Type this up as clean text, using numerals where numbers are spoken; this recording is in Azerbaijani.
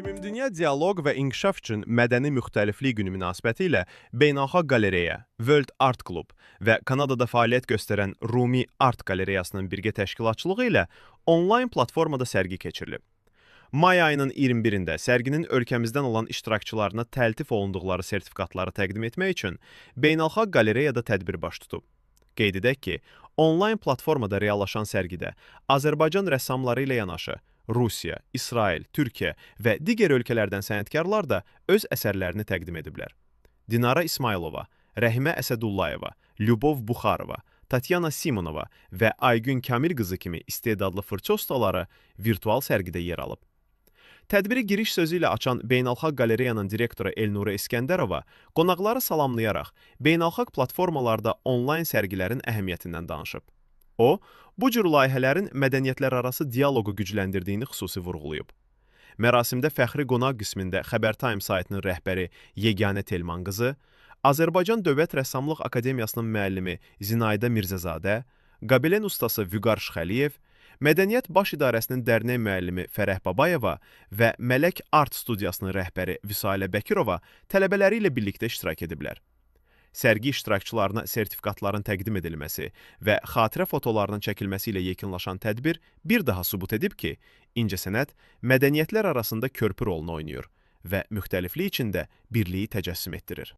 Ümumdünya Dialoq və İnkişaf üçün Mədəni Müxtəliflik Günü münasibətilə Beynəlxalq Qalereya, World Art Club və Kanadada fəaliyyət göstərən Rumi Art Qalereyasının birgə təşkilatçılığı ilə onlayn platformada sərgi keçirilib. May ayının 21-də sərginin ölkəmizdən olan iştirakçılarına təltif olunduqları sertifikatları təqdim etmək üçün Beynəlxalq Qalereyada tədbir baş tutub. Qeyd edək ki, onlayn platformada reallaşan sərgidə Azərbaycan rəssamları ilə yanaşı Rusiya, İsrail, Türkiyə və digər ölkələrdən sənətkarlar da öz əsərlərini təqdim ediblər. Dinara İsmailova, Rəhimə Əsədullayeva, Lyubov Buxarova, Tatyana Simonova və Aygün Kamil qızı kimi istedadlı fırça ustaları virtual sərgidə yer alıb. Tədbiri giriş sözü ilə açan Beynəlxalq Qalereyanın direktoru Elnura İskəndərova qonaqları salamlayaraq beynəlxalq platformalarda onlayn sərgilərin əhəmiyyətindən danışıb. O, bu cür layihələrin mədəniyyətlərarası dialoqu gücləndirdiyini xüsusi vurğulayıb. Mərasimdə fəxri qonaq qismində Xəbər Time saytının rəhbəri Yeganə Telman qızı, Azərbaycan Dövlət Rəssamlıq Akademiyasının müəllimi Zinayda Mirzəzadə, Qabelen ustası Vüqar Şıxəliyev, Mədəniyyət Baş İdarəsinin dərnək müəllimi Fərəh Babayeva və Mələk Art Studiyasının rəhbəri Vüsalə Bəkirova tələbələri ilə birlikdə iştirak ediblər. Sərgi iştirakçılarına sertifikatların təqdim edilməsi və xatirə fotolarının çəkilməsi ilə yekunlaşan tədbir bir daha sübut edib ki, incəsənət mədəniyyətlər arasında körpü rolunu oynayır və müxtəliflik içində birliyi təcəssüm etdirir.